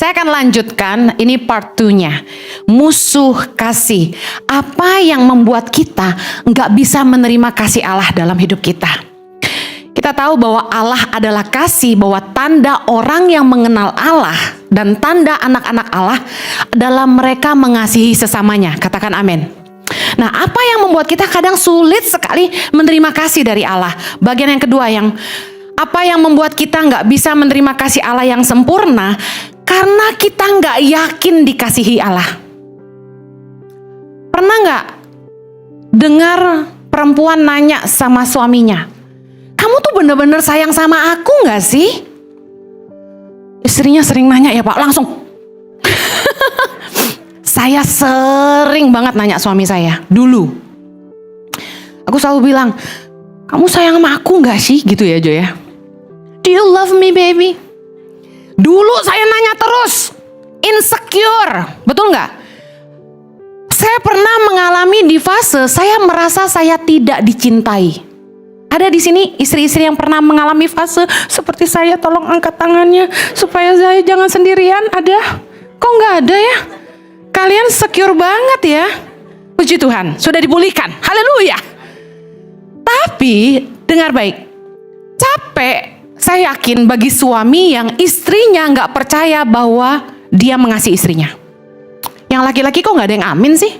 Saya akan lanjutkan, ini part 2-nya. Musuh kasih. Apa yang membuat kita nggak bisa menerima kasih Allah dalam hidup kita? Kita tahu bahwa Allah adalah kasih, bahwa tanda orang yang mengenal Allah dan tanda anak-anak Allah adalah mereka mengasihi sesamanya. Katakan amin. Nah, apa yang membuat kita kadang sulit sekali menerima kasih dari Allah? Bagian yang kedua, apa yang membuat kita nggak bisa menerima kasih Allah yang sempurna? Karena kita nggak yakin dikasihi Allah. Pernah nggak dengar perempuan nanya sama suaminya, kamu tuh bener-bener sayang sama aku nggak sih? Istrinya sering nanya, ya Pak, langsung. Saya sering banget nanya suami saya dulu. Aku selalu bilang, kamu sayang sama aku nggak sih? Gitu ya Jo ya. Do you love me baby? Dulu saya nanya terus, insecure, betul nggak? Saya pernah mengalami di fase saya merasa saya tidak dicintai. Ada di sini istri-istri yang pernah mengalami fase seperti saya, tolong angkat tangannya supaya saya jangan sendirian. Ada? Kok nggak ada ya? Kalian secure banget ya. Puji Tuhan, sudah dipulihkan. Haleluya. Tapi dengar baik, capek. Saya yakin bagi suami yang istrinya nggak percaya bahwa dia mengasihi istrinya. Yang laki-laki kok nggak ada yang amin sih?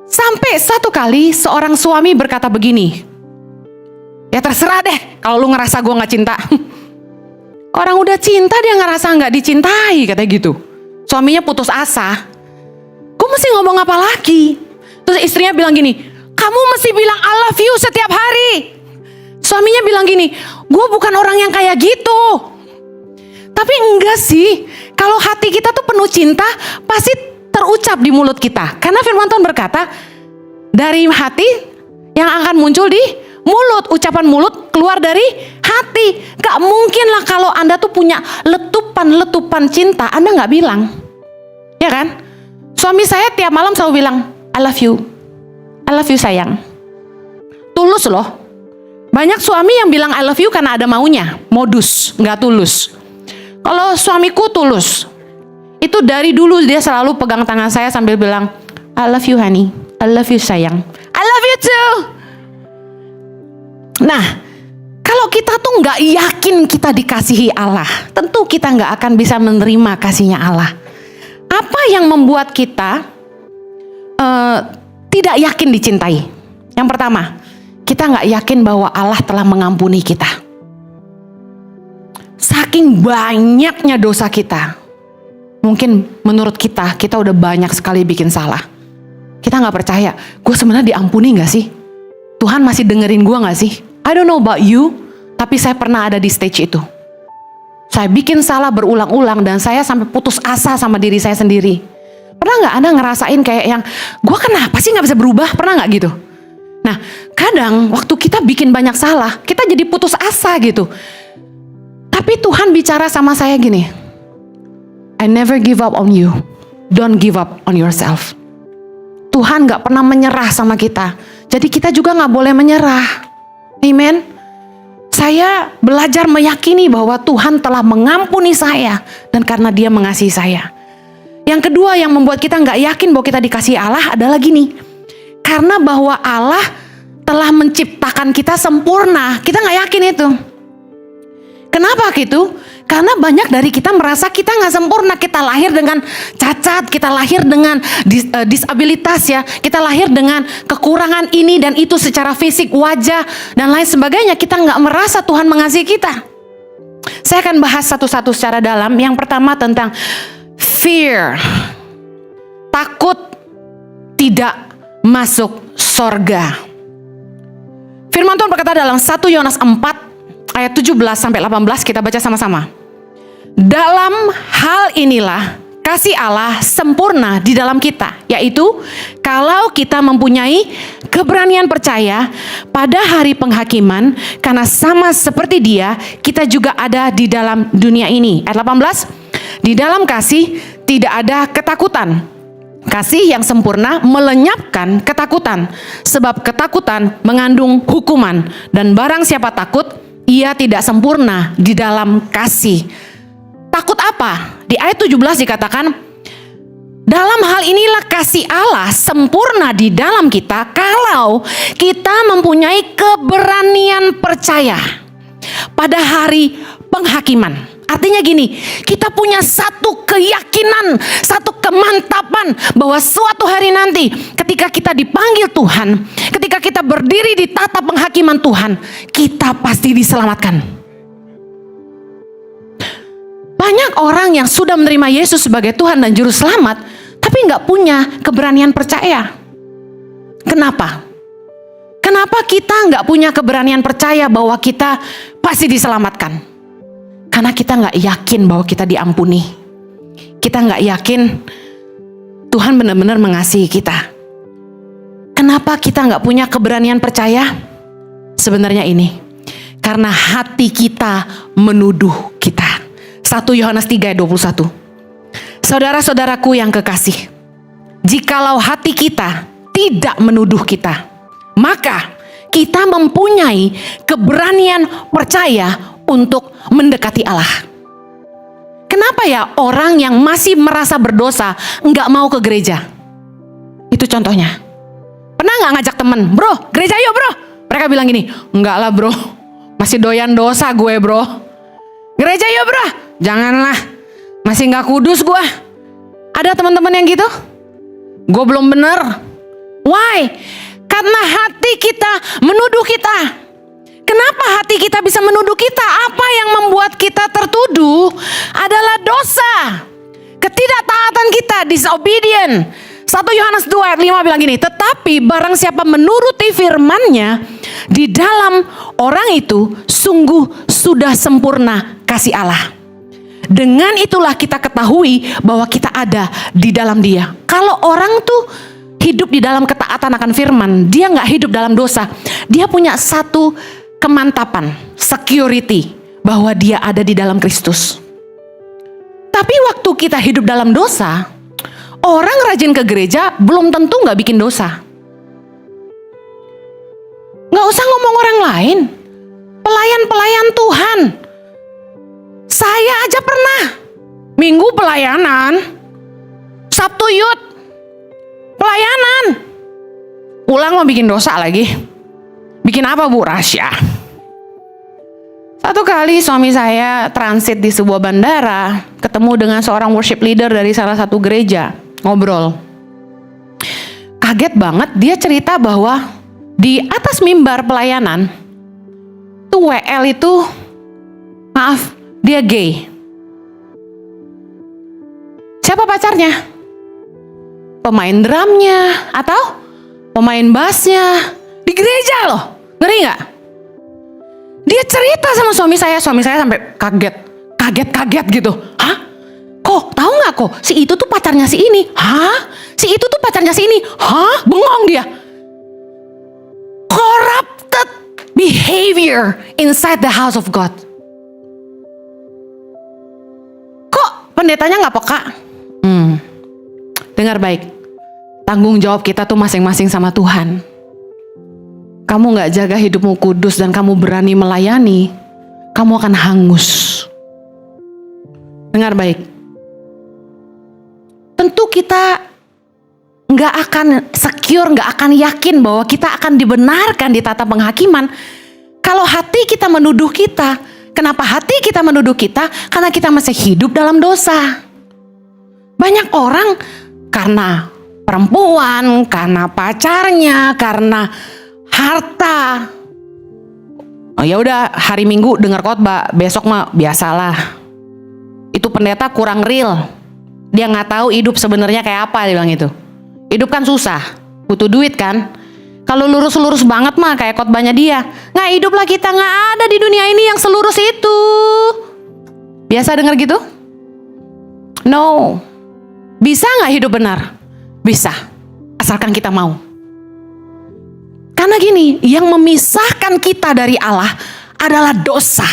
Sampai satu kali seorang suami berkata begini, ya terserah deh kalau lu ngerasa gue nggak cinta. Orang udah cinta dia ngerasa nggak dicintai, katanya gitu. Suaminya putus asa. Gue mesti ngomong apa lagi? Terus istrinya bilang gini, kamu mesti bilang I love you setiap hari. Suaminya bilang gini, gue bukan orang yang kayak gitu. Tapi enggak sih, kalau hati kita tuh penuh cinta, pasti terucap di mulut kita. Karena firman Tuhan berkata, dari hati yang akan muncul di mulut. Ucapan mulut keluar dari hati. Gak mungkin lah kalau Anda tuh punya letupan-letupan cinta, Anda gak bilang. Ya kan? Suami saya tiap malam selalu bilang, I love you. I love you sayang. Tulus loh. Banyak suami yang bilang I love you karena ada maunya, modus, gak tulus. Kalau suamiku tulus, itu dari dulu dia selalu pegang tangan saya sambil bilang, I love you honey, I love you sayang, I love you too. Nah, kalau kita tuh gak yakin kita dikasihi Allah, tentu kita gak akan bisa menerima kasihnya Allah. Apa yang membuat kita tidak yakin dicintai? Yang pertama, kita gak yakin bahwa Allah telah mengampuni kita. Saking banyaknya dosa kita, mungkin menurut kita udah banyak sekali bikin salah. Kita gak percaya, gue sebenarnya diampuni gak sih? Tuhan masih dengerin gue gak sih? I don't know about you, tapi saya pernah ada di stage itu. Saya bikin salah berulang-ulang dan saya sampai putus asa sama diri saya sendiri. Pernah gak Anda ngerasain kayak yang, gue kenapa sih gak bisa berubah? Pernah gak gitu? Nah, kadang waktu kita bikin banyak salah, kita jadi putus asa gitu. Tapi Tuhan bicara sama saya gini, I never give up on you. Don't give up on yourself. Tuhan gak pernah menyerah sama kita. Jadi kita juga gak boleh menyerah. Amen. Saya belajar meyakini bahwa Tuhan telah mengampuni saya. Dan karena Dia mengasihi saya. Yang kedua yang membuat kita gak yakin bahwa kita dikasihi Allah adalah gini. Karena bahwa Allah telah menciptakan kita sempurna. Kita gak yakin itu. Kenapa gitu? Karena banyak dari kita merasa kita gak sempurna. Kita lahir dengan cacat, kita lahir dengan disabilitas ya. Kita lahir dengan kekurangan ini dan itu secara fisik, wajah, dan lain sebagainya. Kita gak merasa Tuhan mengasihi kita. Saya akan bahas satu-satu secara dalam. Yang pertama tentang fear. Takut tidak masuk sorga. Firman Tuhan berkata dalam 1 Yohanes 4 ayat 17 sampai 18, kita baca sama-sama. Dalam hal inilah kasih Allah sempurna di dalam kita, yaitu kalau kita mempunyai keberanian percaya pada hari penghakiman, karena sama seperti Dia, kita juga ada di dalam dunia ini. Ayat 18, di dalam kasih tidak ada ketakutan. Kasih yang sempurna melenyapkan ketakutan, sebab ketakutan mengandung hukuman, dan barang siapa takut, ia tidak sempurna di dalam kasih. takut apa? Di ayat 17 dikatakan, dalam hal inilah kasih Allah sempurna di dalam kita kalau kita mempunyai keberanian percaya pada hari penghakiman. Artinya gini, kita punya satu keyakinan, satu kemantapan bahwa suatu hari nanti ketika kita dipanggil Tuhan, ketika kita berdiri di tata penghakiman Tuhan, kita pasti diselamatkan. Banyak orang yang sudah menerima Yesus sebagai Tuhan dan Juru Selamat, tapi nggak punya keberanian percaya. Kenapa? Kenapa kita nggak punya keberanian percaya bahwa kita pasti diselamatkan? Karena kita nggak yakin bahwa kita diampuni. Kita nggak yakin Tuhan benar-benar mengasihi kita. Kenapa kita nggak punya keberanian percaya? Sebenarnya ini, karena hati kita menuduh kita. 1 Yohanes 3 ayat 21. Saudara-saudaraku yang kekasih, jikalau hati kita tidak menuduh kita, maka kita mempunyai keberanian percaya untuk mendekati Allah. Kenapa ya orang yang masih merasa berdosa nggak mau ke gereja? Itu contohnya. Pernah nggak ngajak temen, bro, gereja yuk bro? Mereka bilang gini, enggak lah bro, masih doyan dosa gue bro. Gereja yuk bro, janganlah, masih nggak kudus gue. Ada teman-teman yang gitu? Gue belum bener. Why? Karena hati kita menuduh kita. Kenapa hati kita bisa menuduh kita? Apa yang membuat kita tertuduh adalah dosa. Ketidaktaatan kita, disobedient. 1 Yohanes 2 ayat 5 bilang gini, tetapi barang siapa menuruti firman-Nya, di dalam orang itu sungguh sudah sempurna kasih Allah. Dengan itulah kita ketahui bahwa kita ada di dalam Dia. Kalau orang tuh hidup di dalam ketaatan akan firman, dia nggak hidup dalam dosa. Dia punya satu kemantapan, security, bahwa dia ada di dalam Kristus. Tapi waktu kita hidup dalam dosa, orang rajin ke gereja belum tentu nggak bikin dosa. Nggak usah ngomong orang lain, pelayan-pelayan Tuhan. Saya aja pernah Minggu pelayanan, Sabtu yut pelayanan, pulang mau bikin dosa lagi. Bikin apa bu? Rahasia. Satu kali suami saya transit di sebuah bandara, ketemu dengan seorang worship leader dari salah satu gereja, ngobrol. Kaget banget, dia cerita bahwa di atas mimbar pelayanan, tuh WL itu, maaf, dia gay. Siapa pacarnya? Pemain drumnya atau pemain bassnya di gereja loh. Ngeri gak? Dia cerita sama suami saya sampai kaget gitu. Hah? Kok tahu gak kok? Si itu tuh pacarnya si ini. Hah? Si itu tuh pacarnya si ini. Hah? Bengong dia. Corrupted behavior inside the house of God. Kok pendetanya gak peka? Dengar baik. Tanggung jawab kita tuh masing-masing sama Tuhan. Kamu gak jaga hidupmu kudus dan kamu berani melayani, kamu akan hangus. Dengar baik. Tentu kita gak akan secure, gak akan yakin bahwa kita akan dibenarkan di tata penghakiman kalau hati kita menuduh kita. Kenapa hati kita menuduh kita? Karena kita masih hidup dalam dosa. Banyak orang karena perempuan, karena pacarnya, karena harta. Oh ya udah, hari Minggu dengar khotbah, besok mah biasalah. Itu pendeta kurang real. Dia nggak tahu hidup sebenarnya kayak apa, dia bilang itu. Hidup kan susah, butuh duit kan. Kalau lurus-lurus banget mah kayak khotbahnya dia. Nggak hidup lah kita, nggak ada di dunia ini yang selurus itu. Biasa dengar gitu? No. Bisa nggak hidup benar? Bisa, asalkan kita mau. Karena gini, yang memisahkan kita dari Allah adalah dosa.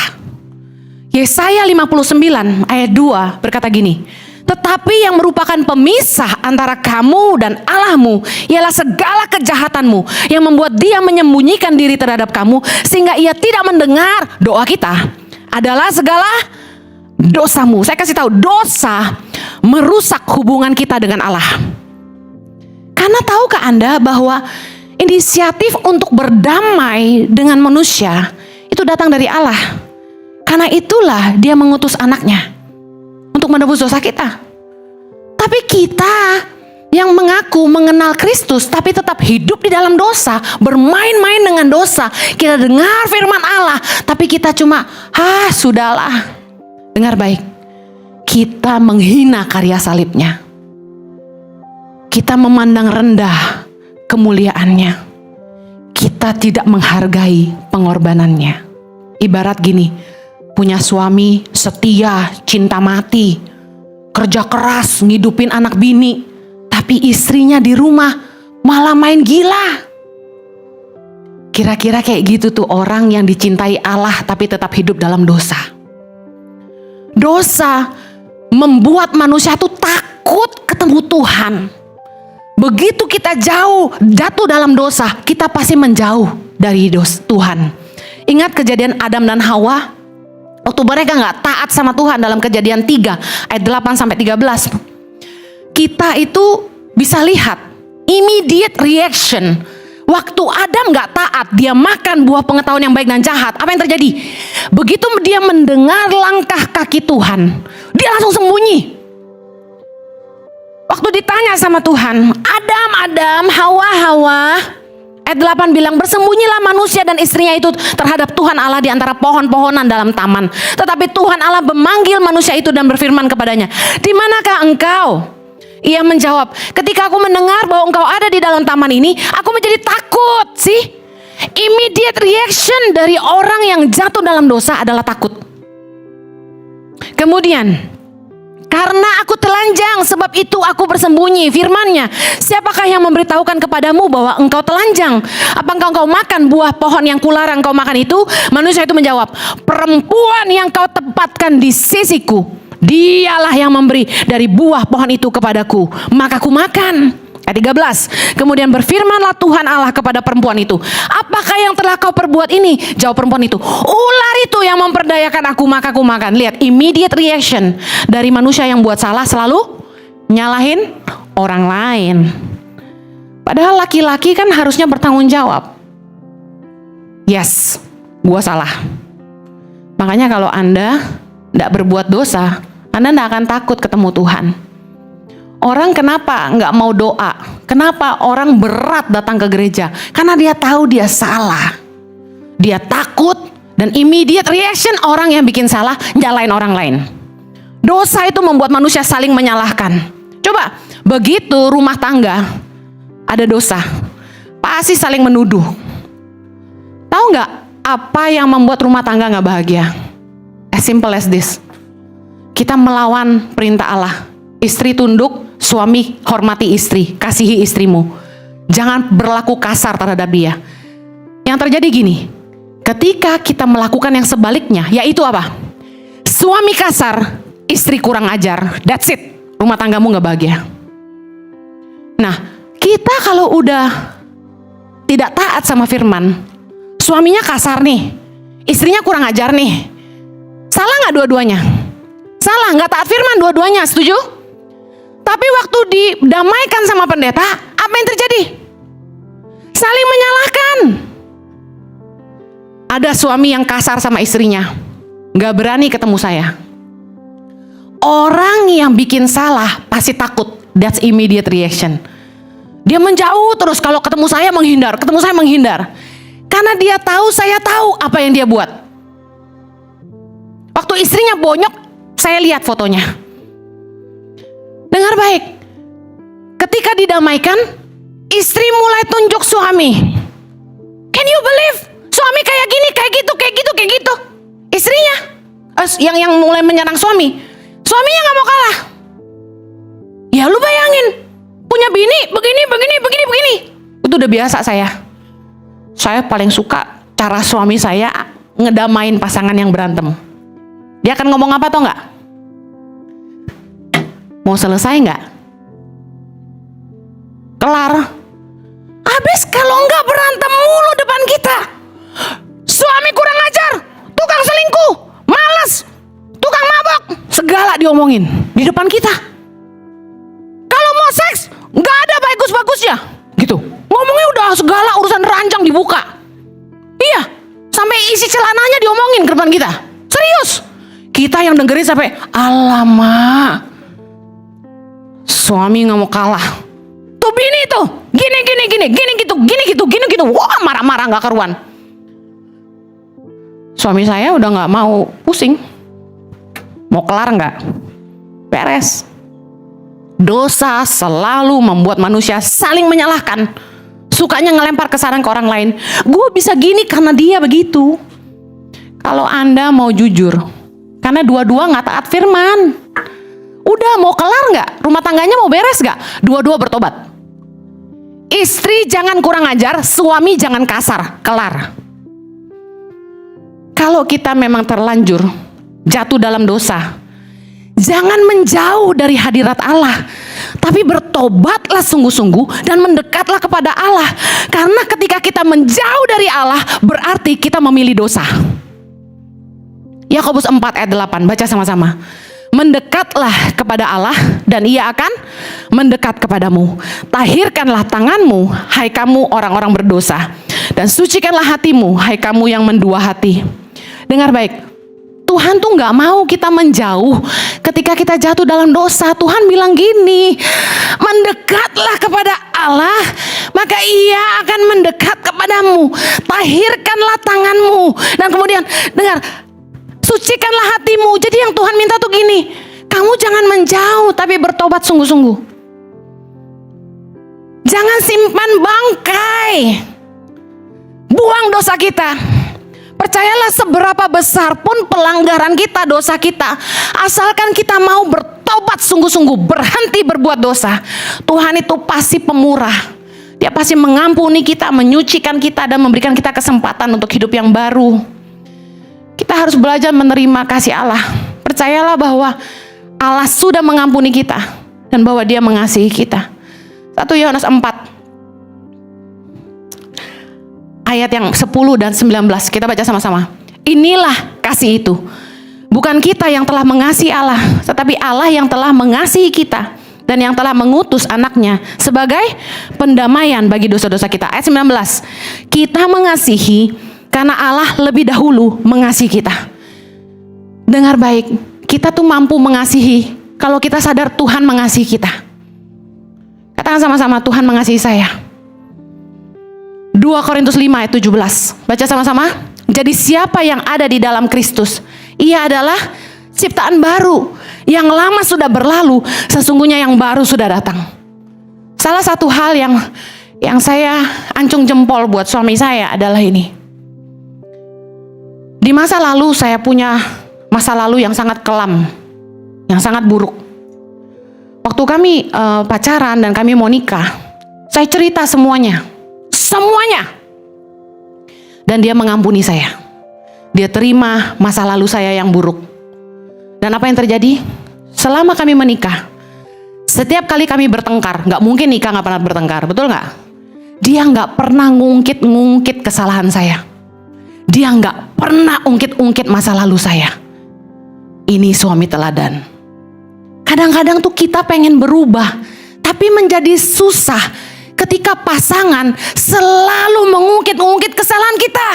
Yesaya 59 ayat 2 berkata gini, tetapi yang merupakan pemisah antara kamu dan Allahmu ialah segala kejahatanmu yang membuat dia menyembunyikan diri terhadap kamu sehingga ia tidak mendengar doa kita adalah segala dosamu. Saya kasih tahu, dosa merusak hubungan kita dengan Allah. Karena tahukah Anda bahwa inisiatif untuk berdamai dengan manusia itu datang dari Allah. Karena itulah Dia mengutus anaknya untuk menebus dosa kita. Tapi kita yang mengaku mengenal Kristus tapi tetap hidup di dalam dosa, bermain-main dengan dosa. Kita dengar firman Allah, tapi kita cuma, sudahlah. Dengar baik, kita menghina karya salibnya. Kita memandang rendah kemuliaannya. Kita tidak menghargai pengorbanannya. Ibarat gini, punya suami setia, cinta mati, kerja keras, ngidupin anak bini, tapi istrinya di rumah malah main gila. Kira-kira kayak gitu tuh orang yang dicintai Allah tapi tetap hidup dalam dosa. Dosa membuat manusia tuh takut ketemu Tuhan. Begitu kita jatuh dalam dosa, kita pasti menjauh dari Tuhan. Ingat kejadian Adam dan Hawa? Waktu mereka gak taat sama Tuhan dalam Kejadian 3 ayat 8 sampai 13. Kita itu bisa lihat immediate reaction. Waktu Adam gak taat, dia makan buah pengetahuan yang baik dan jahat. Apa yang terjadi? Begitu dia mendengar langkah kaki Tuhan, dia langsung sembunyi. Waktu ditanya sama Tuhan, Adam, Hawa, ayat 8 bilang, bersembunyilah manusia dan istrinya itu terhadap Tuhan Allah di antara pohon-pohonan dalam taman. Tetapi Tuhan Allah memanggil manusia itu dan berfirman kepadanya, di manakah engkau? Ia menjawab, ketika aku mendengar bahwa engkau ada di dalam taman ini, aku menjadi takut. Immediate reaction dari orang yang jatuh dalam dosa adalah takut. Kemudian, karena aku telanjang, sebab itu aku bersembunyi. Firman-Nya, siapakah yang memberitahukan kepadamu bahwa engkau telanjang? Apakah engkau makan buah pohon yang kularang engkau makan itu? Manusia itu menjawab, perempuan yang kau tempatkan di sisiku, dialah yang memberi dari buah pohon itu kepadaku, maka ku makan. Ayat 13, kemudian berfirmanlah Tuhan Allah kepada perempuan itu, apakah yang telah kau perbuat ini? Jawab perempuan itu, ular itu yang memperdayakan aku, maka aku makan. Lihat, immediate reaction dari manusia yang buat salah selalu nyalahin orang lain. Padahal laki-laki kan harusnya bertanggung jawab. Yes, gua salah. Makanya kalau Anda tidak berbuat dosa, Anda tidak akan takut ketemu Tuhan. Orang kenapa nggak mau doa? Kenapa orang berat datang ke gereja? Karena dia tahu dia salah. Dia takut dan immediate reaction orang yang bikin salah nyalain orang lain. Dosa itu membuat manusia saling menyalahkan. Coba, begitu rumah tangga ada dosa, pasti saling menuduh. Tahu nggak apa yang membuat rumah tangga nggak bahagia? As simple as this. Kita melawan perintah Allah. Istri tunduk, suami hormati istri, kasihi istrimu. Jangan berlaku kasar terhadap dia. Yang terjadi gini, ketika kita melakukan yang sebaliknya, yaitu apa? Suami kasar, istri kurang ajar, that's it. Rumah tanggamu gak bahagia. Nah, kita kalau udah tidak taat sama firman, suaminya kasar nih, istrinya kurang ajar nih, salah gak dua-duanya? Salah, gak taat firman dua-duanya, setuju? Tapi waktu didamaikan sama pendeta, apa yang terjadi? Saling menyalahkan. Ada suami yang kasar sama istrinya, gak berani ketemu saya. Orang yang bikin salah pasti takut. That's immediate reaction. Dia menjauh terus, kalau ketemu saya menghindar, Karena dia tahu, saya tahu apa yang dia buat. Waktu istrinya bonyok, saya lihat fotonya. Dengar baik, ketika didamaikan, istri mulai tunjuk suami. Can you believe? Suami kayak gini, kayak gitu. Istrinya, yang mulai menyerang suami. Suaminya gak mau kalah. Ya lu bayangin, punya bini begini. Itu udah biasa saya. Saya paling suka cara suami saya ngedamain pasangan yang berantem. Dia akan ngomong apa tau gak? Mau selesai nggak? Kelar. Habis kalau nggak berantem mulu depan kita. Suami kurang ajar, tukang selingkuh, malas, tukang mabok. diomongin di depan kita. Kalau mau seks nggak ada bagus-bagusnya gitu. Ngomongnya udah segala urusan ranjang dibuka. Iya, sampai isi celananya diomongin ke depan kita. Serius. Kita yang dengerin sampai alamak. Suami nggak mau kalah. Tuh bini tuh, gini gitu. Wah, marah-marah nggak karuan. Suami saya udah nggak mau pusing. Mau kelar nggak? Beres. Dosa selalu membuat manusia saling menyalahkan. Sukanya ngelempar kesalahan ke orang lain. Gue bisa gini karena dia begitu. Kalau Anda mau jujur, karena dua-dua nggak taat firman. Udah mau kelar nggak? Rumah tangganya mau beres nggak? Dua-dua bertobat. Istri jangan kurang ajar, suami jangan kasar. Kelar. Kalau kita memang terlanjur jatuh dalam dosa, jangan menjauh dari hadirat Allah, tapi bertobatlah sungguh-sungguh dan mendekatlah kepada Allah. Karena ketika kita menjauh dari Allah, berarti kita memilih dosa. Yakobus 4 ayat 8, baca sama-sama. Mendekatlah kepada Allah dan Ia akan mendekat kepadamu. Tahirkanlah tanganmu, hai kamu orang-orang berdosa, dan sucikanlah hatimu, hai kamu yang mendua hati. Dengar baik, Tuhan tuh gak mau kita menjauh ketika kita jatuh dalam dosa. Tuhan bilang gini, mendekatlah kepada Allah, maka Ia akan mendekat kepadamu. Tahirkanlah tanganmu, dan kemudian dengar, sucikanlah hatimu. Jadi yang Tuhan minta tuh gini, kamu jangan menjauh tapi bertobat sungguh-sungguh. Jangan simpan bangkai. Buang dosa kita. Percayalah, seberapa besar pun pelanggaran kita, dosa kita, asalkan kita mau bertobat sungguh-sungguh, berhenti berbuat dosa, Tuhan itu pasti pemurah. Dia pasti mengampuni kita, menyucikan kita, dan memberikan kita kesempatan untuk hidup yang baru. Kita harus belajar menerima kasih Allah. Percayalah bahwa Allah sudah mengampuni kita dan bahwa Dia mengasihi kita. 1 Yohanes 4 ayat yang 10 dan 19, kita baca sama-sama. Inilah kasih itu, bukan kita yang telah mengasihi Allah, tetapi Allah yang telah mengasihi kita dan yang telah mengutus anaknya sebagai pendamaian bagi dosa-dosa kita. Ayat 19, kita mengasihi karena Allah lebih dahulu mengasihi kita. Dengar baik, kita tuh mampu mengasihi kalau kita sadar Tuhan mengasihi kita. Katakan sama-sama, Tuhan mengasihi saya. 2 Korintus 5 ayat 17. Baca sama-sama. Jadi siapa yang ada di dalam Kristus, ia adalah ciptaan baru. Yang lama sudah berlalu, sesungguhnya yang baru sudah datang. Salah satu hal yang saya ancung jempol buat suami saya adalah ini. Di masa lalu saya punya masa lalu yang sangat kelam, yang sangat buruk. Waktu kami pacaran dan kami mau nikah, saya cerita semuanya. Dan Dia mengampuni saya. Dia terima masa lalu saya yang buruk. Dan apa yang terjadi? Selama kami menikah, setiap kali kami bertengkar, gak mungkin nikah gak pernah bertengkar, betul gak? Dia gak pernah ngungkit kesalahan saya. Dia gak pernah ungkit masa lalu saya. Ini suami teladan. Kadang-kadang tuh kita pengen berubah, tapi menjadi susah ketika pasangan selalu mengungkit kesalahan kita.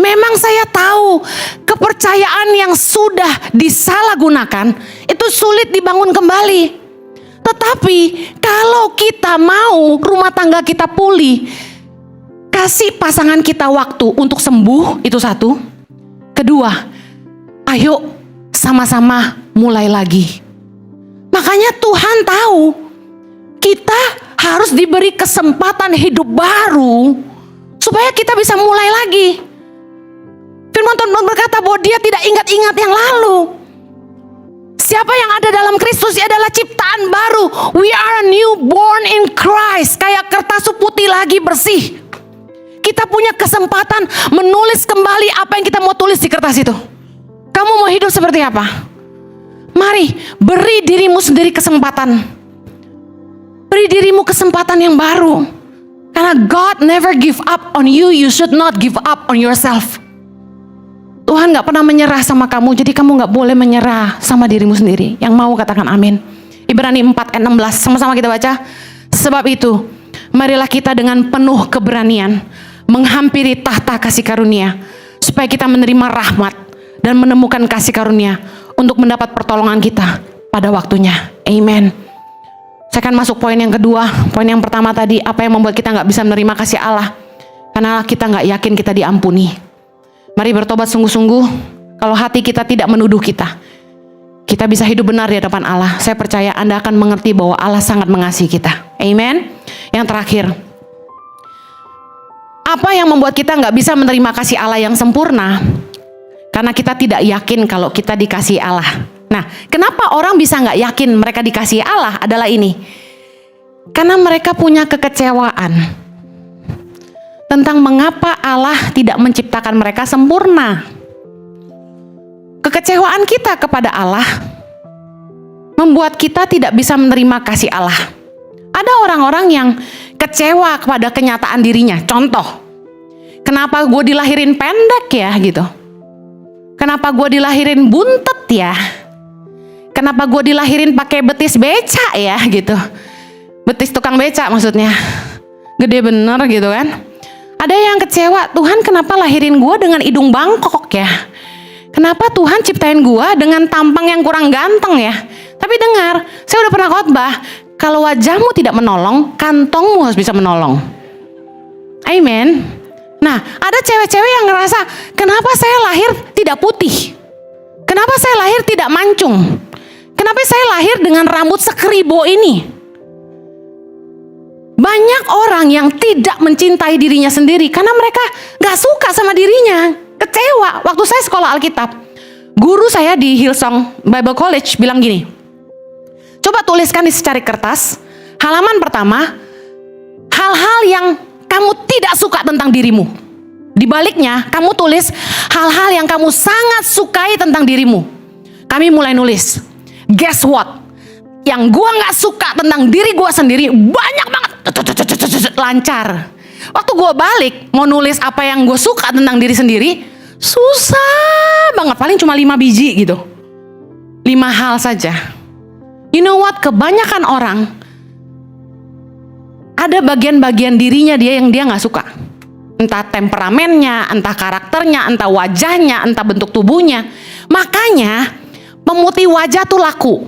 Memang saya tahu kepercayaan yang sudah disalahgunakan itu sulit dibangun kembali. Tetapi kalau kita mau rumah tangga kita pulih, kasih pasangan kita waktu untuk sembuh, itu satu. Kedua, ayo sama-sama mulai lagi. Makanya Tuhan tahu kita harus diberi kesempatan hidup baru supaya kita bisa mulai lagi. Firman Tuhan berkata bahwa Dia tidak ingat-ingat yang lalu. Siapa yang ada dalam Kristus adalah ciptaan baru. We are newborn in Christ. Kayak kertas putih lagi bersih. Kita punya kesempatan menulis kembali apa yang kita mau tulis di kertas itu. Kamu mau hidup seperti apa? Mari beri dirimu sendiri kesempatan. Beri dirimu kesempatan yang baru. Karena God never give up on you. You should not give up on yourself. Tuhan gak pernah menyerah sama kamu, jadi kamu gak boleh menyerah sama dirimu sendiri. Yang mau katakan amin. Ibrani 4 ayat 16, sama-sama kita baca. Sebab itu, marilah kita dengan penuh keberanian menghampiri tahta kasih karunia, supaya kita menerima rahmat dan menemukan kasih karunia untuk mendapat pertolongan kita pada waktunya. Amen. Saya akan masuk poin yang kedua. Poin yang pertama tadi, apa yang membuat kita gak bisa menerima kasih Allah? Karena kita gak yakin kita diampuni. Mari bertobat sungguh-sungguh. Kalau hati kita tidak menuduh kita, kita bisa hidup benar di hadapan Allah. Saya percaya Anda akan mengerti bahwa Allah sangat mengasihi kita. Amen. Yang terakhir, apa yang membuat kita nggak bisa menerima kasih Allah yang sempurna? Karena kita tidak yakin kalau kita dikasihi Allah. Nah, kenapa orang bisa nggak yakin mereka dikasihi Allah adalah ini. Karena mereka punya kekecewaan tentang mengapa Allah tidak menciptakan mereka sempurna. Kekecewaan kita kepada Allah membuat kita tidak bisa menerima kasih Allah. Ada orang-orang yang kecewa kepada kenyataan dirinya. Contoh, kenapa gue dilahirin pendek ya gitu? Kenapa gue dilahirin buntet ya? Kenapa gue dilahirin pakai betis beca ya gitu? Betis tukang beca maksudnya. Gede bener gitu kan? Ada yang kecewa, Tuhan kenapa lahirin gue dengan hidung bangkok ya? Kenapa Tuhan ciptain gue dengan tampang yang kurang ganteng ya? Tapi dengar, saya udah pernah khotbah, kalau wajahmu tidak menolong, kantongmu harus bisa menolong. Amen. Nah, ada cewek-cewek yang ngerasa, kenapa saya lahir tidak putih? Kenapa saya lahir tidak mancung? Kenapa saya lahir dengan rambut sekeribo ini? Banyak orang yang tidak mencintai dirinya sendiri karena mereka gak suka sama dirinya, kecewa. Waktu saya sekolah Alkitab, guru saya di Hillsong Bible College bilang gini, coba tuliskan di secari kertas, halaman pertama, hal-hal yang kamu tidak suka tentang dirimu. Di baliknya, kamu tulis hal-hal yang kamu sangat sukai tentang dirimu. Kami mulai nulis, guess what? Yang gue gak suka tentang diri gue sendiri banyak banget. Lancar. Waktu gue balik mau nulis apa yang gue suka tentang diri sendiri, susah banget. Paling cuma 5 biji gitu, 5 hal saja. You know what? Kebanyakan orang ada bagian-bagian dirinya dia yang dia gak suka. Entah temperamennya, entah karakternya, entah wajahnya, entah bentuk tubuhnya. Makanya pemutih wajah tuh laku,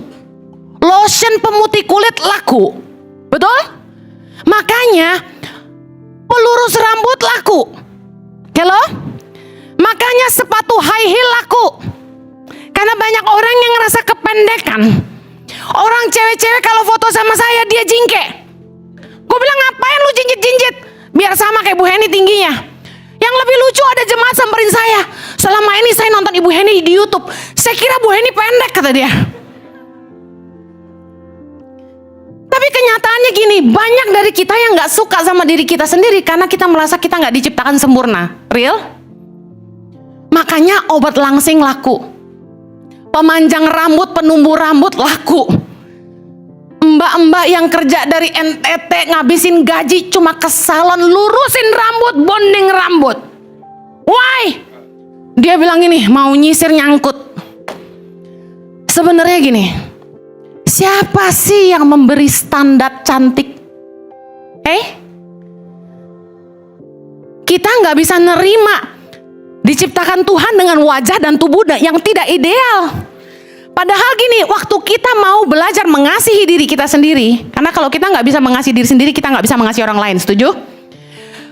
lotion pemutih kulit laku, betul? Makanya pelurus rambut laku. Hello? Makanya sepatu high heel laku. Karena banyak orang yang ngerasa kependekan. Orang cewek-cewek kalau foto sama saya dia jingke. Gue bilang ngapain lu jinjit-jinjit? Biar sama kayak Bu Heni tingginya. Yang lebih lucu ada jemaat samperin saya. Selama ini saya nonton Ibu Heni di YouTube, saya kira Bu Heni pendek kata dia. Tapi kenyataannya gini, banyak dari kita yang gak suka sama diri kita sendiri karena kita merasa kita gak diciptakan sempurna. Real? Makanya obat langsing laku, pemanjang rambut, penumbuh rambut laku. Mbak-mbak yang kerja dari NTT ngabisin gaji cuma ke salon lurusin rambut, bonding rambut. Why? Dia bilang gini, mau nyisir nyangkut. Sebenarnya gini, siapa sih yang memberi standar cantik? Kita nggak bisa nerima diciptakan Tuhan dengan wajah dan tubuh yang tidak ideal. Padahal gini, waktu kita mau belajar mengasihi diri kita sendiri, karena kalau kita nggak bisa mengasihi diri sendiri, kita nggak bisa mengasihi orang lain, setuju?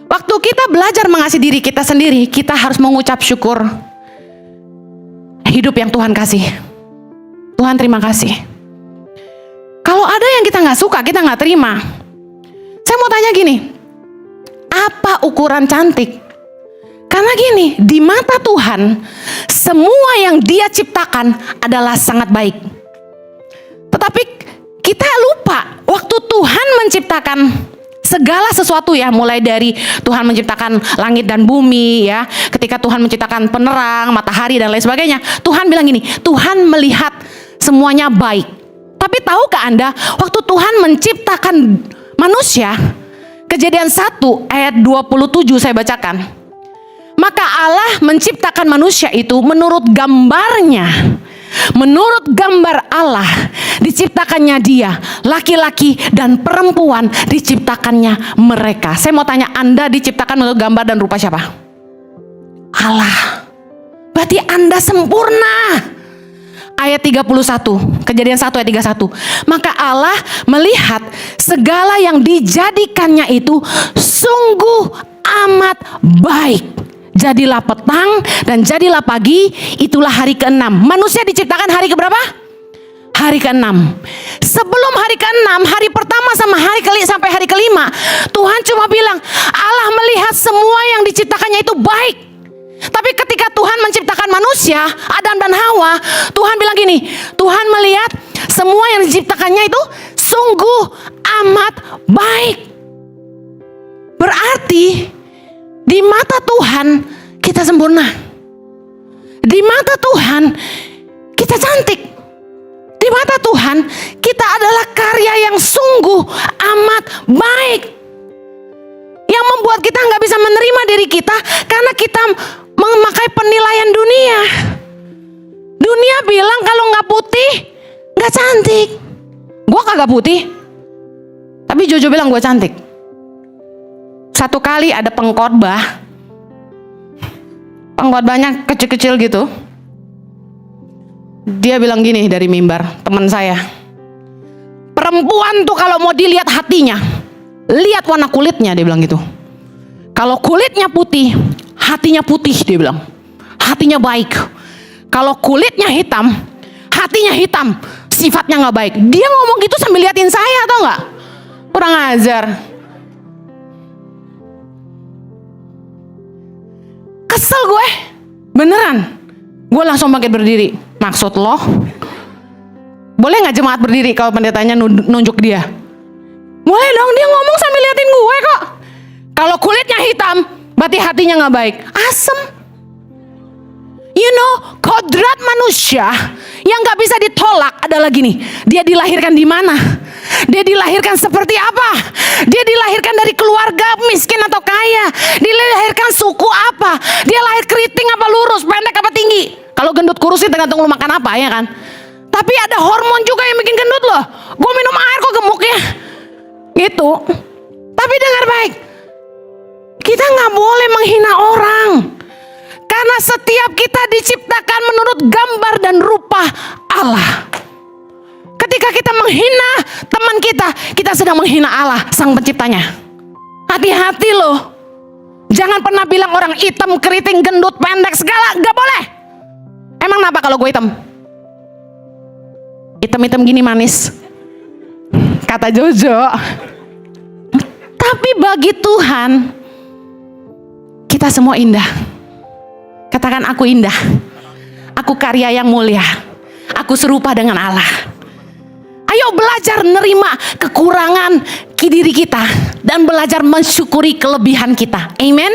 Waktu kita belajar mengasihi diri kita sendiri, kita harus mengucap syukur hidup yang Tuhan kasih. Tuhan terima kasih. Kalau ada yang kita nggak suka, kita nggak terima. Saya mau tanya gini, apa ukuran cantik? Karena gini, di mata Tuhan, semua yang Dia ciptakan adalah sangat baik. Tetapi kita lupa, waktu Tuhan menciptakan segala sesuatu ya, mulai dari Tuhan menciptakan langit dan bumi ya, ketika Tuhan menciptakan penerang, matahari dan lain sebagainya, Tuhan bilang gini, Tuhan melihat semuanya baik. Tapi tahukah Anda, waktu Tuhan menciptakan manusia, Kejadian 1 ayat 27 saya bacakan. Maka Allah menciptakan manusia itu menurut gambarnya. Menurut gambar Allah diciptakannya dia, laki-laki dan perempuan diciptakannya mereka. Saya mau tanya, Anda diciptakan menurut gambar dan rupa siapa? Allah. Berarti Anda sempurna. Ayat 31, Kejadian 1 ayat 31. Maka Allah melihat segala yang dijadikannya itu sungguh amat baik. Jadilah petang dan jadilah pagi, itulah hari ke-6. Manusia diciptakan hari keberapa? Hari ke-6. Sebelum hari ke-6, hari pertama sampai hari ke-5, Tuhan cuma bilang, Allah melihat semua yang diciptakannya itu baik. Tapi ketika Tuhan menciptakan manusia, Adam dan Hawa, Tuhan bilang gini, Tuhan melihat semua yang diciptakannya itu sungguh amat baik. Berarti di mata Tuhan kita sempurna. Di mata Tuhan kita cantik. Di mata Tuhan kita adalah karya yang sungguh amat baik. Yang membuat kita gak bisa menerima diri kita karena kita memakai penilaian dunia. Dunia bilang kalau gak putih gak cantik. Gue kagak putih, tapi Jojo bilang gue cantik. Satu kali ada pengkhotbahnya kecil-kecil gitu. Dia bilang gini dari mimbar, teman saya, perempuan tuh kalau mau dilihat hatinya, lihat warna kulitnya, dia bilang gitu. Kalau kulitnya putih, hatinya putih, dia bilang. Hatinya baik. Kalau kulitnya hitam, hatinya hitam, sifatnya gak baik. Dia ngomong gitu sambil liatin saya, tau gak? Kurang ajar. Kesel gue, beneran. Gue langsung bangkit berdiri. Maksud lo? Boleh gak jemaat berdiri kalau pendetanya nunjuk dia? Boleh dong, dia ngomong sambil liatin gue kok. Kalau kulitnya hitam, berarti hatinya gak baik. Asem. You know, kodrat manusia yang gak bisa ditolak adalah gini. Dia dilahirkan di mana? Dia dilahirkan seperti apa? Dia dilahirkan dari keluarga miskin atau kaya? Dia dilahirkan suku apa? Dia lahir keriting apa lurus, pendek apa tinggi? Kalau gendut kurus sih tergantung lu makan apa, ya kan? Tapi ada hormon juga yang bikin gendut loh. Gue minum air kok gemuk ya? Gitu. Tapi dengar baik, kita gak boleh menghina orang. Karena setiap kita diciptakan menurut gambar dan rupa Allah. Ketika kita menghina teman kita sedang menghina Allah, sang penciptanya. Hati-hati loh. Jangan pernah bilang orang hitam, keriting, gendut, pendek, segala. Gak boleh. Emang kenapa kalau gue hitam? Hitam-hitam gini manis, kata Jojo. Tapi bagi Tuhan, kita semua indah. Katakan, aku indah. Aku karya yang mulia. Aku serupa dengan Allah. Ayo belajar nerima kekurangan diri kita dan belajar mensyukuri kelebihan kita. Amen.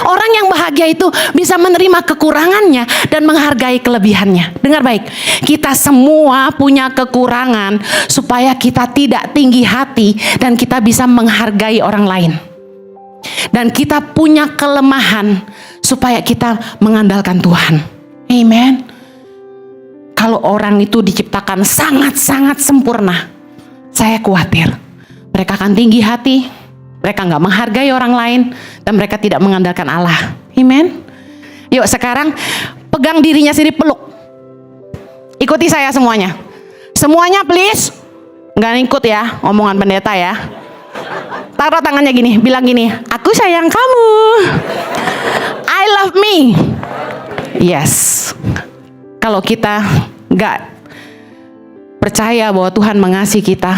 Orang yang bahagia itu bisa menerima kekurangannya dan menghargai kelebihannya. Dengar baik, kita semua punya kekurangan supaya kita tidak tinggi hati dan kita bisa menghargai orang lain. Dan kita punya kelemahan supaya kita mengandalkan Tuhan. Amen. Kalau orang itu diciptakan sangat-sangat sempurna, saya khawatir mereka akan tinggi hati, mereka gak menghargai orang lain, dan mereka tidak mengandalkan Allah. Amen. Yuk sekarang pegang dirinya sendiri, peluk. Ikuti saya semuanya. Semuanya please. Gak ikut ya omongan pendeta ya. Taruh tangannya gini, bilang gini, aku sayang kamu. I love me. Yes. Kalau kita gak percaya bahwa Tuhan mengasihi kita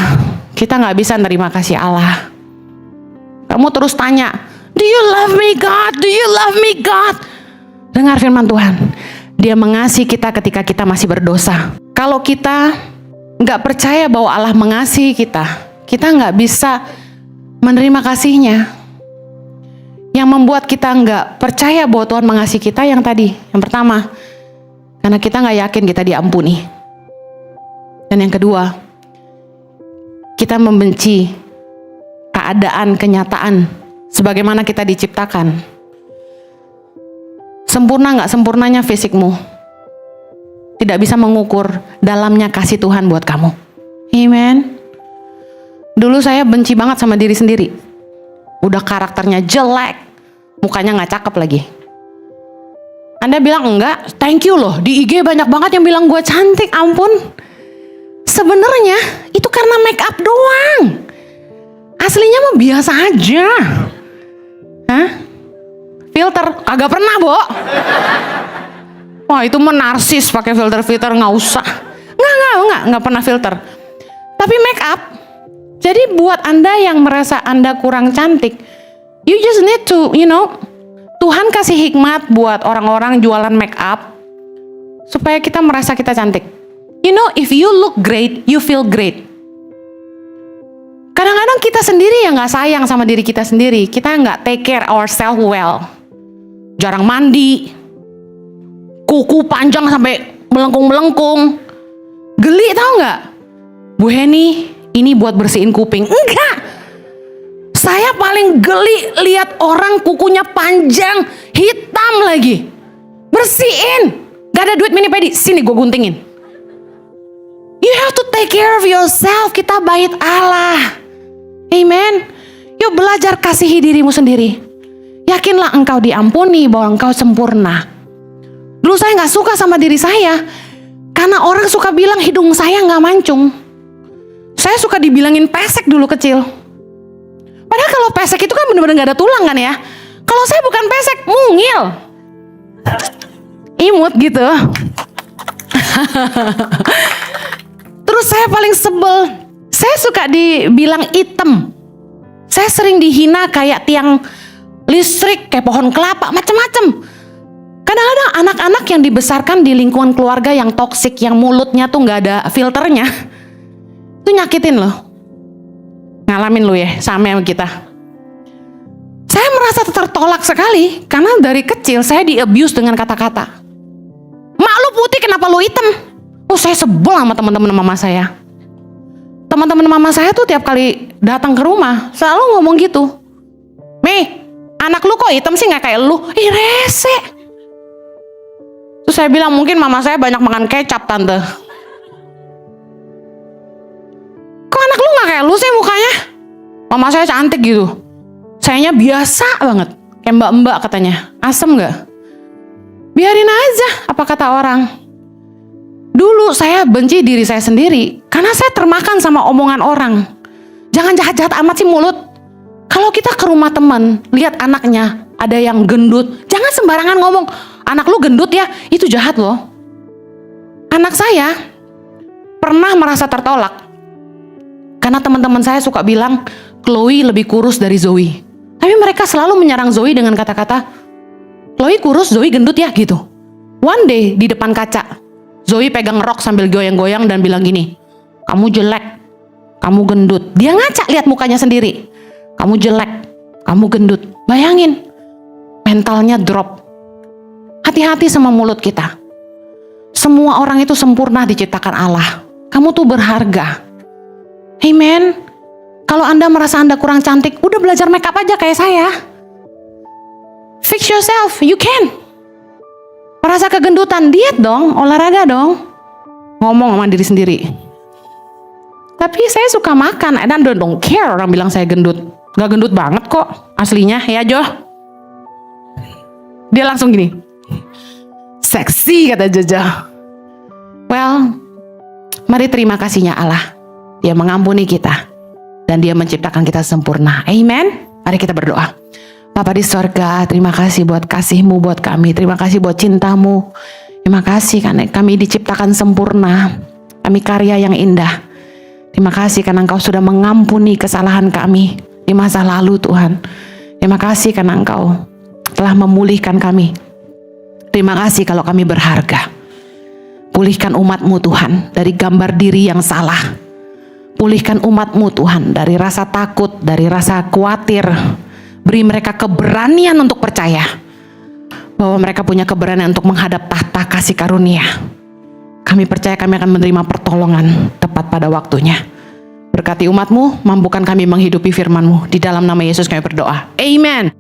gak bisa nerima kasih Allah. Kamu terus tanya, do you love me God? Do you love me God? Dengar firman Tuhan. Dia mengasihi kita ketika kita masih berdosa. Kalau kita gak percaya bahwa Allah mengasihi kita gak bisa menerima kasihnya. Yang membuat kita gak percaya bahwa Tuhan mengasihi kita yang tadi, yang pertama, karena kita gak yakin kita diampuni. Dan yang kedua, kita membenci keadaan, kenyataan sebagaimana kita diciptakan. Sempurna nggak sempurnanya fisikmu tidak bisa mengukur dalamnya kasih Tuhan buat kamu. Amen. Dulu saya benci banget sama diri sendiri. Udah karakternya jelek, mukanya nggak cakep lagi. Anda bilang enggak, thank you loh. Di IG banyak banget yang bilang gue cantik, ampun. Sebenarnya itu karena make up doang. Aslinya mah biasa aja. Hah? Filter? Agak pernah, Bo. Wah, itu mah narsis pakai filter nggak usah. Nggak pernah filter. Tapi make up. Jadi buat Anda yang merasa Anda kurang cantik, you just need to, Tuhan kasih hikmat buat orang-orang jualan make up supaya kita merasa kita cantik. If you look great, you feel great. Kadang-kadang kita sendiri yang nggak sayang sama diri kita sendiri. Kita nggak take care ourselves well. Jarang mandi, kuku panjang sampai melengkung-melengkung. Geli tau nggak? Bu Heni, ini buat bersihin kuping. Enggak. Saya paling geli lihat orang kukunya panjang, hitam lagi. Bersihin. Gak ada duit mani pedi. Sini gue guntingin. You have to take care of yourself. Kita bait Allah. Amen. Yuk belajar kasihi dirimu sendiri. Yakinlah engkau diampuni, bahwa engkau sempurna. Dulu saya gak suka sama diri saya. Karena orang suka bilang hidung saya gak mancung. Saya suka dibilangin pesek dulu kecil. Padahal kalau pesek itu kan bener-bener gak ada tulang kan ya. Kalau saya bukan pesek, mungil. Imut gitu. Terus saya paling sebel. Saya suka dibilang item. Saya sering dihina kayak tiang listrik, kayak pohon kelapa, macem-macem. Kadang-kadang anak-anak yang dibesarkan di lingkungan keluarga yang toksik, yang mulutnya tuh gak ada filternya, itu nyakitin loh. Ngalamin lo ya, sama kita. Saya merasa tertolak sekali, karena dari kecil saya di-abuse dengan kata-kata. Mak lu putih, kenapa lu hitam? Oh, saya sebel sama teman-teman mama saya. Teman-teman mama saya tuh tiap kali datang ke rumah selalu ngomong gitu. Mei, anak lu kok hitam sih, nggak kayak lu? Ih, rese. Terus saya bilang, mungkin mama saya banyak makan kecap, tante. Kok anak lu nggak kayak lu sih mukanya? Mama saya cantik gitu. Sayanya biasa banget, kayak mbak-mbak katanya. Asem nggak? Biarin aja, apa kata orang. Dulu saya benci diri saya sendiri karena saya termakan sama omongan orang. Jangan jahat-jahat amat sih mulut. Kalau kita ke rumah teman, lihat anaknya ada yang gendut, jangan sembarangan ngomong, anak lu gendut ya, itu jahat loh. Anak saya pernah merasa tertolak karena teman-teman saya suka bilang Chloe lebih kurus dari Zoe. Tapi mereka selalu menyerang Zoe dengan kata-kata, Chloe kurus, Zoe gendut ya gitu. One day di depan kaca, Zoe pegang rok sambil goyang-goyang dan bilang gini, kamu jelek, kamu gendut. Dia ngaca lihat mukanya sendiri. Kamu jelek, kamu gendut. Bayangin, mentalnya drop. Hati-hati sama mulut kita. Semua orang itu sempurna diciptakan Allah. Kamu tuh berharga. Amen. Kalau Anda merasa Anda kurang cantik, udah belajar make up aja kayak saya. Fix yourself, you can. Merasa kegendutan, diet dong, olahraga dong. Ngomong sama diri sendiri. Tapi saya suka makan, and I don't care orang bilang saya gendut. Gak gendut banget kok, aslinya, ya Jo. Dia langsung gini, seksi kata Jojo. Well, mari terima kasihnya Allah. Dia mengampuni kita, dan dia menciptakan kita sempurna. Amen. Mari kita berdoa. Bapa di sorga, terima kasih buat kasih-Mu buat kami. Terima kasih buat cinta-Mu. Terima kasih karena kami diciptakan sempurna. Kami karya yang indah. Terima kasih karena Engkau sudah mengampuni kesalahan kami di masa lalu Tuhan. Terima kasih karena Engkau telah memulihkan kami. Terima kasih kalau kami berharga. Pulihkan umat-Mu Tuhan dari gambar diri yang salah. Pulihkan umat-Mu Tuhan dari rasa takut, dari rasa khawatir. Beri mereka keberanian untuk percaya bahwa mereka punya keberanian untuk menghadap tahta kasih karunia. Kami percaya kami akan menerima pertolongan tepat pada waktunya. Berkati umat-Mu, mampukan kami menghidupi firman-Mu. Di dalam nama Yesus kami berdoa. Amen.